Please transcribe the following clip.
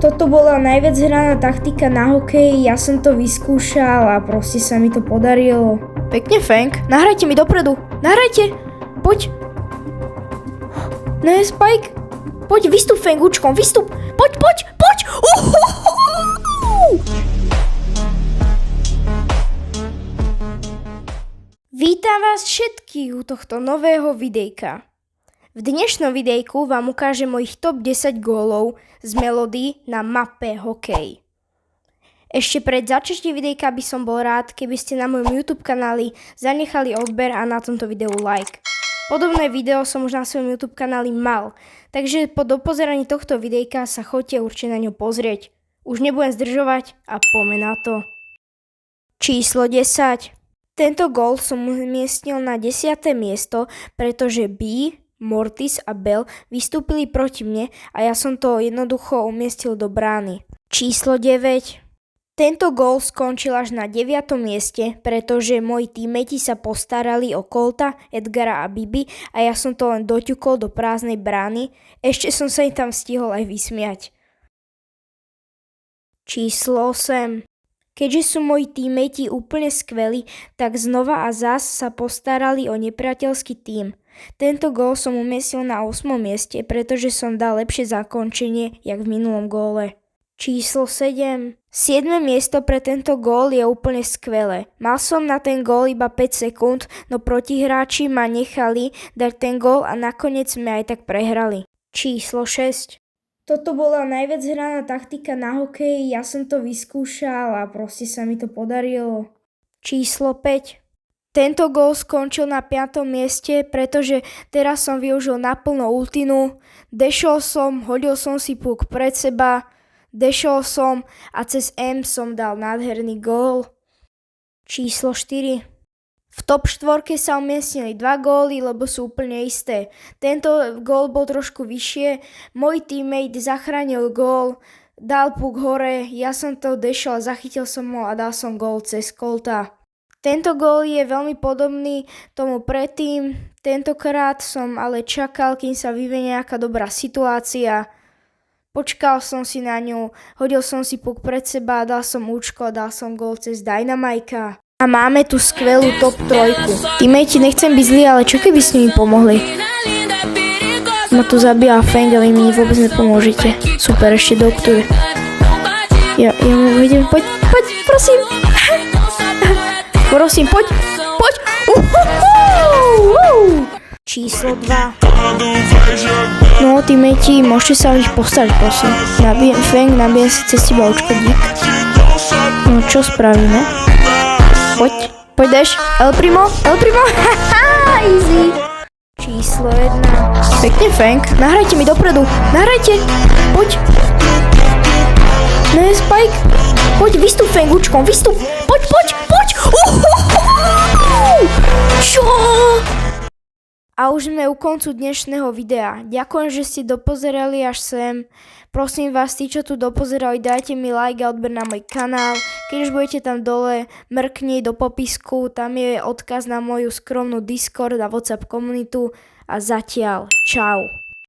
Toto bola najviac hraná taktika na hokej, ja som to vyskúšal a proste sa mi to podarilo. Pekne, Feng, nahrajte mi dopredu. Nahrajte, poď. Ne, Spike, poď, vystup, Feng, účkom, vystup. Poď. Vítam vás všetkých u tohto nového videjka. V dnešnom videjku vám ukážem mojich top 10 gólov z melódií na mape hokej. Ešte pred začatím videjka by som bol rád, keby ste na mojom YouTube kanáli zanechali odber a na tomto videu like. Podobné video som už na svojom YouTube kanáli mal, takže po dopozeraní tohto videjka sa choďte určite na ňo pozrieť. Už nebudem zdržovať a poďme na to. Číslo 10. Tento gól som umiestnil na 10. miesto, pretože B, Mortis a Bell vystúpili proti mne a ja som to jednoducho umiestnil do brány. Číslo 9. Tento gól skončil až na 9. mieste, pretože moji teammates sa postarali o Colta, Edgara a Bibi a ja som to len doťukol do prázdnej brány, ešte som sa im tam stihol aj vysmiať. Číslo 8. Keďže sú moji teammates úplne skvelí, tak znova a zás sa postarali o nepriateľský tím. Tento gól som umiestnil na 8. mieste, pretože som dal lepšie zakončenie, jak v minulom góle. Číslo 7. 7. miesto pre tento gól je úplne skvelé. Mal som na ten gól iba 5 sekúnd, no protihráči ma nechali dať ten gól a nakoniec sme aj tak prehrali. Číslo 6. Toto bola najviac hraná taktika na hokej, ja som to vyskúšal a proste sa mi to podarilo. Číslo 5. Tento gól skončil na 5. mieste, pretože teraz som využil naplno ultinu, dešol som, hodil som si puk pred seba, dešol som a cez M som dal nádherný gól. Číslo 4. V top 4 sa umiestnili 2 góly, lebo sú úplne isté. Tento gól bol trošku vyššie, môj teammate zachránil gól, dal puk hore, ja som to dešol, zachytil som ho a dal som gól cez Colta. Tento gól je veľmi podobný tomu predtým, tentokrát som ale čakal, kým sa vyvinie nejaká dobrá situácia. Počkal som si na ňu, hodil som si puk pred seba, dal som účko a dal som gól cez Dynamajka. A máme tu skvelú top 3. Teammate, nechcem byť zlý, ale čo keby ste mi pomohli? Ma tu zabíja Feng a vy mi vôbec nepomôžete. Super, ešte doktor. Ja mu vidím, poď, prosím. Prosím, poď. Číslo 2. No, teammate, môžete sa o nich postarať, prosím. Feng, nabijem si cez teba očko, dík. No, čo spravíme? Poď, Dash. El Primo, haha, easy. Číslo 1. Pekne, Feng, nahrajte mi dopredu. Nahrajte, poď. Ne, Spike, poď, vystup, Feng, účkom, vystup. Poď. Čo? A už sme u koncu dnešného videa. Ďakujem, že ste dopozerali až sem. Prosím vás, tí, čo tu dopozerali, dajte mi like a odber na môj kanál. Keď už budete tam dole, mrkni do popisku, tam je odkaz na moju skromnú Discord a WhatsApp komunitu. A zatiaľ, čau.